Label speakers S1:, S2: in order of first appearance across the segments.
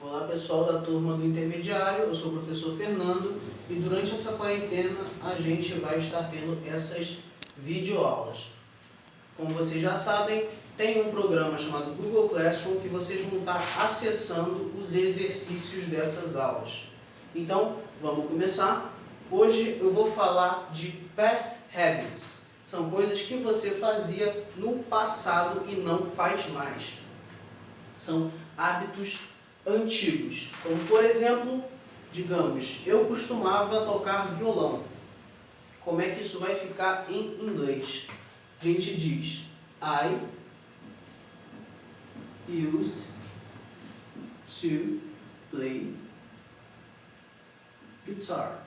S1: Olá pessoal da turma do intermediário, eu sou o professor Fernando e durante essa quarentena a gente vai estar tendo essas videoaulas. Como vocês já sabem, tem um programa chamado Google Classroom que vocês vão estar acessando os exercícios dessas aulas. Então, vamos começar. Hoje eu vou falar de past habits. São coisas que você fazia no passado e não faz mais. São hábitos antigos, como por exemplo, digamos, eu costumava tocar violão. Como é que isso vai ficar em inglês? A gente diz I used to play guitar.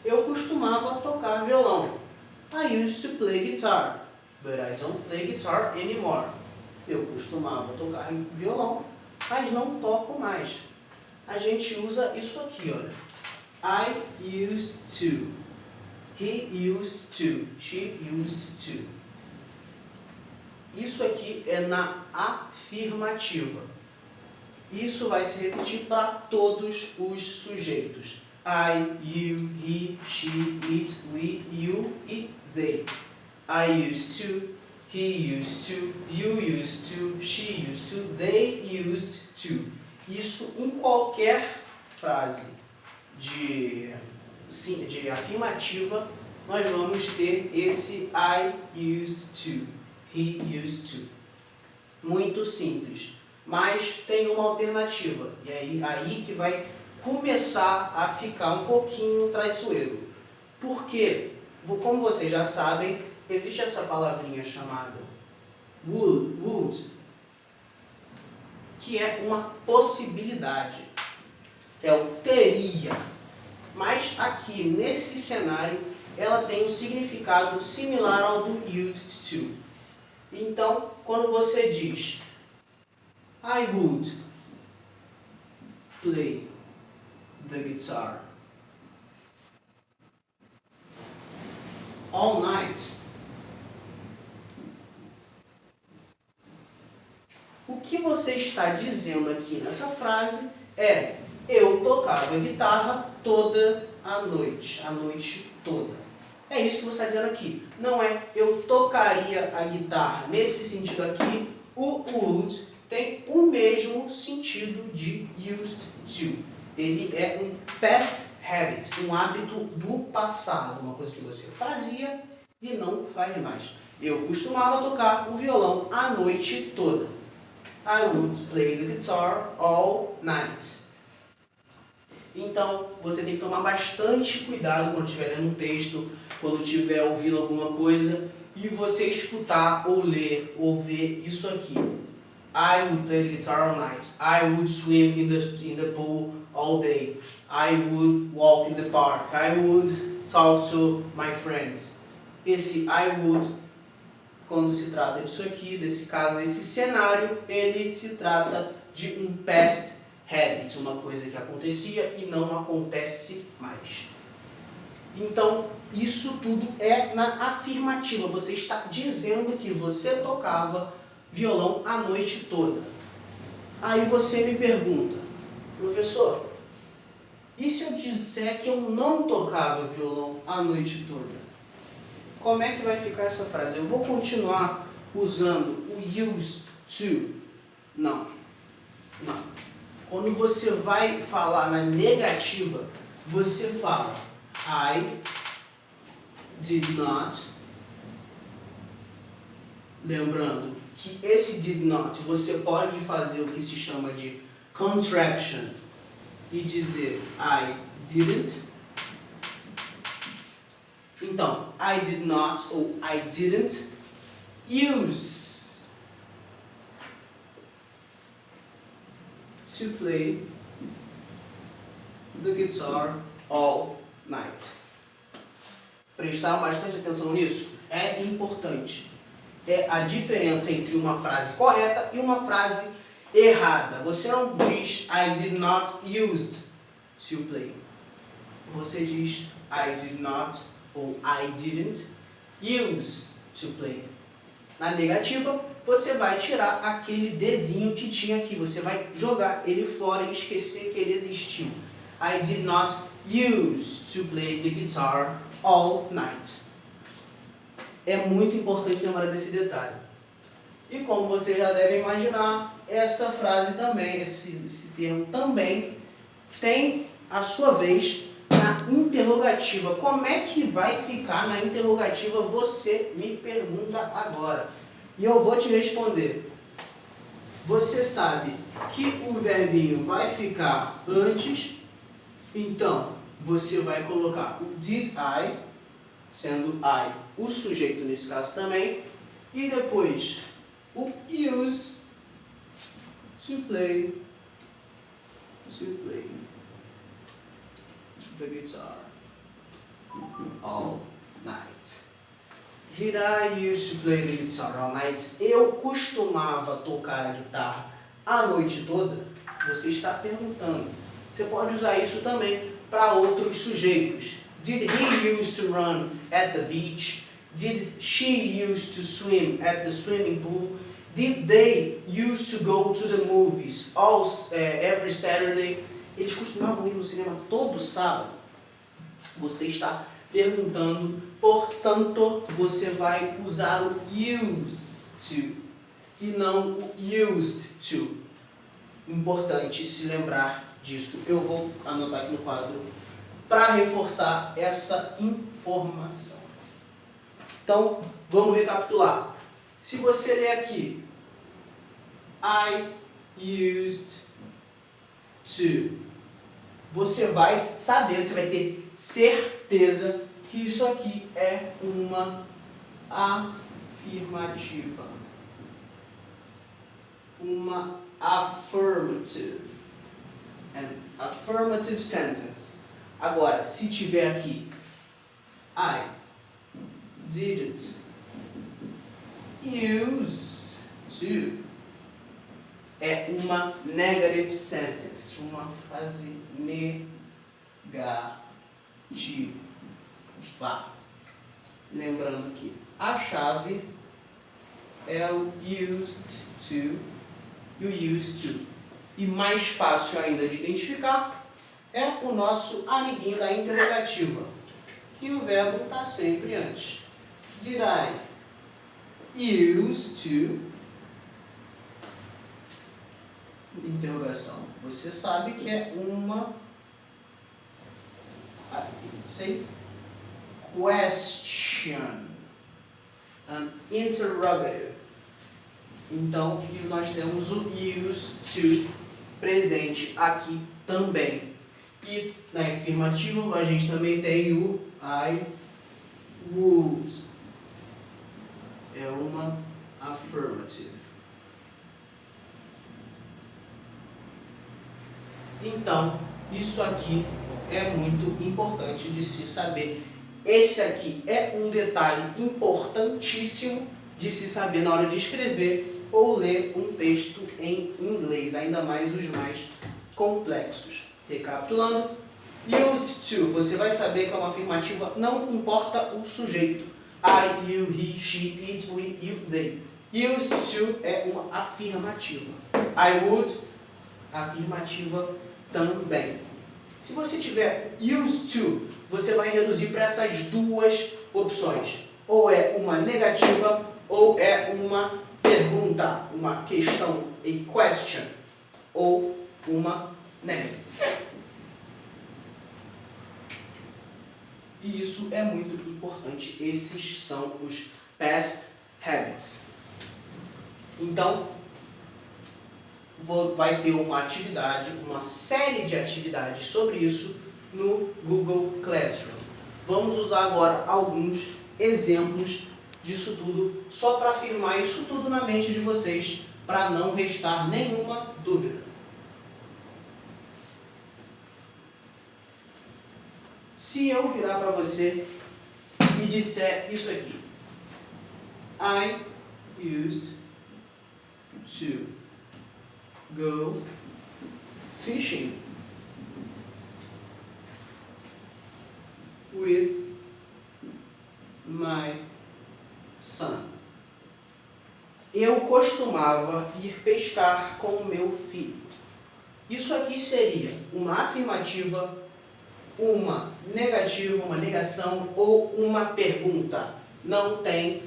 S1: Eu costumava tocar violão. I used to play guitar, but I don't play guitar anymore. Eu costumava tocar violão, mas não toco mais. A gente usa isso aqui, olha. I used to. He used to. She used to. Isso aqui é na afirmativa. Isso vai se repetir para todos os sujeitos. I, you, he, she, it, we, you e they. I used to. He used to, you used to, she used to, they used to. Isso em qualquer frase de afirmativa, nós vamos ter esse I used to, he used to. Muito simples, mas tem uma alternativa. E aí que vai começar a ficar um pouquinho traiçoeiro. Porque, como vocês já sabem, existe essa palavrinha chamada would, que é uma possibilidade, é o teria. Mas aqui, nesse cenário, ela tem um significado similar ao do used to. Então, quando você diz I would play the guitar all night, o que você está dizendo aqui nessa frase é: eu tocava guitarra toda a noite toda. É isso que você está dizendo aqui. Não é eu tocaria a guitarra. Nesse sentido aqui, o would tem o mesmo sentido de used to. Ele é um past habit, um hábito do passado, uma coisa que você fazia e não faz mais. Eu costumava tocar o violão a noite toda. I would play the guitar all night. Então, você tem que tomar bastante cuidado quando estiver lendo um texto, quando estiver ouvindo alguma coisa, e você escutar ou ler ou ver isso aqui. I would play the guitar all night. I would swim in the pool all day. I would walk in the park. I would talk to my friends. Esse I would, quando se trata disso aqui, desse caso, desse cenário, ele se trata de um past habit, uma coisa que acontecia e não acontece mais. Então, isso tudo é na afirmativa. Você está dizendo que você tocava violão a noite toda. Aí você me pergunta, professor, e se eu disser que eu não tocava violão a noite toda? Como é que vai ficar essa frase? Eu vou continuar usando o used to? Não. Quando você vai falar na negativa, você fala I did not. Lembrando que esse did not, você pode fazer o que se chama de contraction e dizer I didn't. Então, I did not ou I didn't use to play the guitar all night. Prestar bastante atenção nisso? É importante. É a diferença entre uma frase correta e uma frase errada. Você não diz I did not used to play. Você diz I did not ou I didn't use to play. na negativa, você vai tirar aquele desenho que tinha aqui. Você vai jogar ele fora e esquecer que ele existiu. I did not use to play the guitar all night. É muito importante lembrar desse detalhe. E como você já deve imaginar, essa frase também, esse termo também tem a sua vez na interrogativa. Como é que vai ficar na interrogativa? Você me pergunta agora. E eu vou te responder. Você sabe que o verbinho vai ficar antes, então você vai colocar o did I, sendo I o sujeito nesse caso também, e depois o use to play the guitar all night. Did I used to play the guitar all night? Eu costumava tocar a guitarra a noite toda? Você está perguntando. Você pode usar isso também para outros sujeitos. Did he used to run at the beach? Did she used to swim at the swimming pool? Did they used to go to the movies every Saturday? Eles costumavam ir no cinema todo sábado. Você está perguntando, portanto, você vai usar o used to e não o used to. Importante se lembrar disso. Eu vou anotar aqui no quadro para reforçar essa informação. Então, vamos recapitular. Se você ler aqui, I used to, você vai saber, você vai ter certeza que isso aqui é uma afirmativa. Uma affirmative. An affirmative sentence. Agora, se tiver aqui, I didn't use to, é uma negative sentence, uma frase negativa. Lembrando que a chave é o used to e o used to. E mais fácil ainda de identificar é o nosso amiguinho da interrogativa, que o verbo está sempre antes. Did I used to? Interrogação. Você sabe que é uma question, an interrogative. Então, nós temos o used to presente aqui também. E na afirmativa a gente também tem o I would. É uma affirmative. Então, isso aqui é muito importante de se saber. Esse aqui é um detalhe importantíssimo de se saber na hora de escrever ou ler um texto em inglês, ainda mais os mais complexos. Recapitulando, used to, você vai saber que é uma afirmativa, não importa o sujeito. I, you, he, she, it, we, you, they. Used to é uma afirmativa. I would, afirmativa também. Se você tiver used to, você vai reduzir para essas duas opções. Ou é uma negativa, ou é uma pergunta, uma questão, a question, ou uma negative. E isso é muito importante. Esses são os past habits. Então, vai ter uma atividade, uma série de atividades sobre isso no Google Classroom. Vamos usar agora alguns exemplos disso tudo, só para afirmar isso tudo na mente de vocês, para não restar nenhuma dúvida. Se eu virar para você e disser isso aqui, I used to go fishing with my son. eu costumava ir pescar com o meu filho. Isso aqui seria uma afirmativa, uma negativa, uma negação ou uma pergunta. Não tem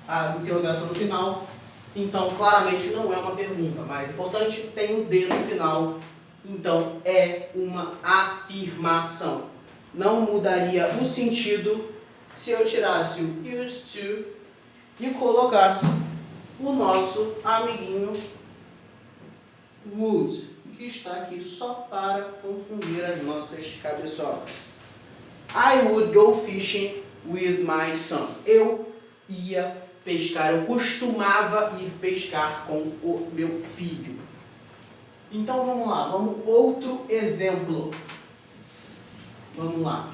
S1: a interrogação no final, então claramente não é uma pergunta. Mais importante, tem o D no final, então é uma afirmação. Não mudaria o sentido se eu tirasse o used to e colocasse o nosso amiguinho would, que está aqui só para confundir as nossas cabeçolas. I would go fishing with my son. Eu ia pescar, eu costumava ir pescar com o meu filho. Então vamos lá, vamos outro exemplo. Vamos lá.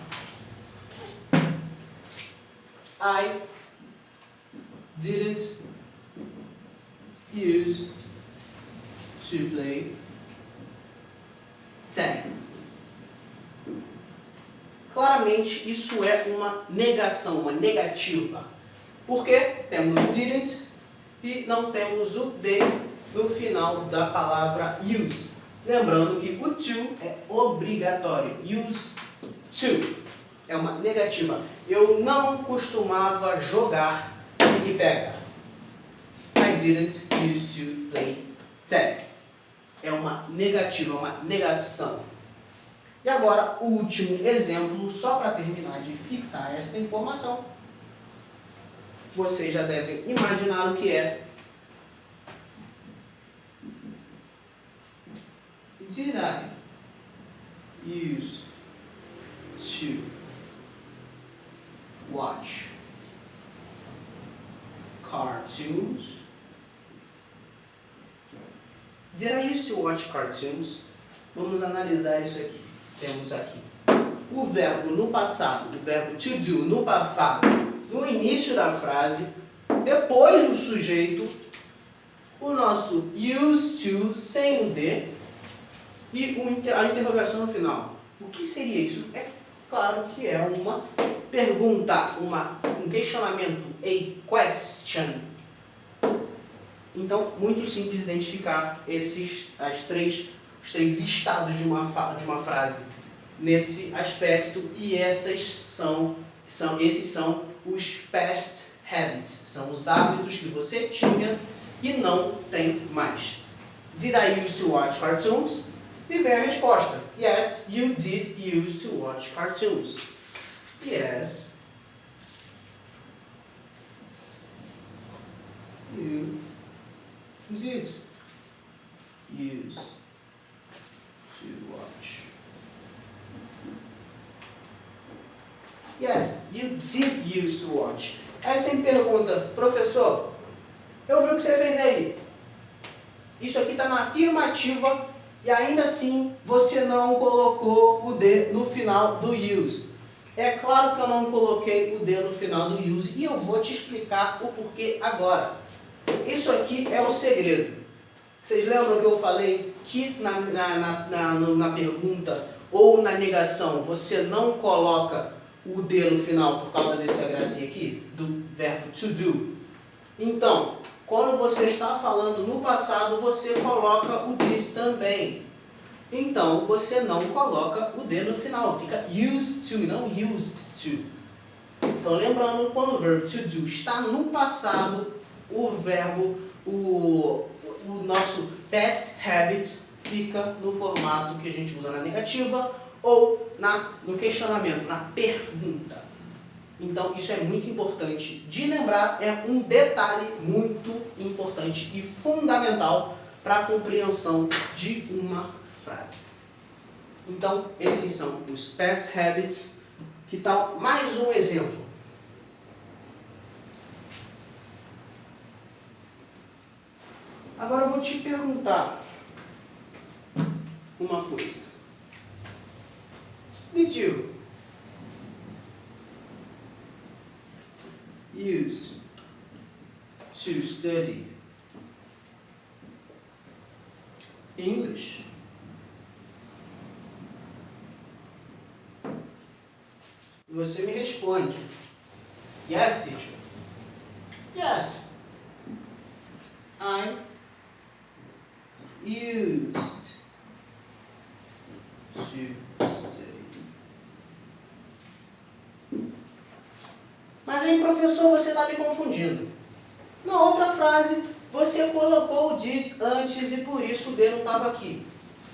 S1: I didn't use to play tag. Claramente isso é uma negação, uma negativa. Porque temos o didn't e não temos o de no final da palavra use. Lembrando que o to é obrigatório. Use to é uma negativa. Eu não costumava jogar pique-pega. I didn't use to play tag. É uma negativa, uma negação. E agora, o último exemplo, só para terminar de fixar essa informação. Vocês já devem imaginar o que é. Did I use to watch cartoons? Did I used to watch cartoons? Vamos analisar isso aqui. Temos aqui o verbo no passado, o verbo to do no passado, no início da frase, depois o sujeito, o nosso used to sem o de e a interrogação no final. O que seria isso? É claro que é uma pergunta, um questionamento, a question. Então, muito simples identificar os três estados de uma frase nesse aspecto, e esses são os past habits, são os hábitos que você tinha e não tem mais. Did I used to watch cartoons? E vem a resposta. Yes, you did used to watch cartoons. Yes, you did use to watch. Yes, you did use to watch. Aí você me pergunta, professor, eu vi o que você fez aí. Isso aqui está na afirmativa e ainda assim você não colocou o de no final do use. É claro que eu não coloquei o de no final do use e eu vou te explicar o porquê agora. Isso aqui é o segredo. Vocês lembram que eu falei que na pergunta ou na negação você não coloca o de no final por causa dessa gracinha aqui, do verbo to do? Então, quando você está falando no passado, você coloca o did também. Então, você não coloca o de no final, fica used to e não used to. Então, lembrando, quando o verbo to do está no passado, o verbo, o nosso past habit fica no formato que a gente usa na negativa ou no questionamento, na pergunta. Então, isso é muito importante de lembrar, é um detalhe muito importante e fundamental para a compreensão de uma frase. Então, esses são os past habits. Que tal mais um exemplo? Agora eu vou te perguntar uma coisa. Did you use to study English? Você me responde. Yes, teacher. Yes. I used to study. Mas aí, professor, você está me confundindo. Na outra frase, você colocou o did antes e por isso o D não estava aqui.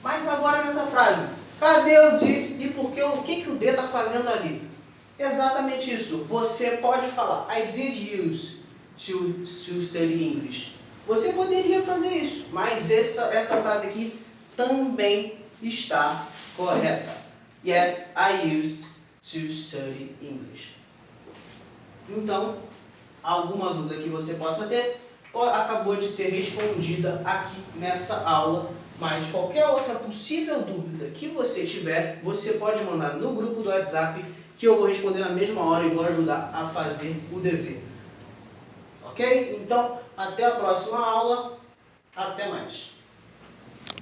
S1: Mas agora nessa frase, cadê o did e por que, o que o D está fazendo ali? Exatamente isso. Você pode falar, I did use to study English. Você poderia fazer isso, mas essa frase aqui também está correta. Yes, I used to study English. Então, alguma dúvida que você possa ter acabou de ser respondida aqui nessa aula, mas qualquer outra possível dúvida que você tiver, você pode mandar no grupo do WhatsApp, que eu vou responder na mesma hora e vou ajudar a fazer o dever. Ok? Então, até a próxima aula. Até mais.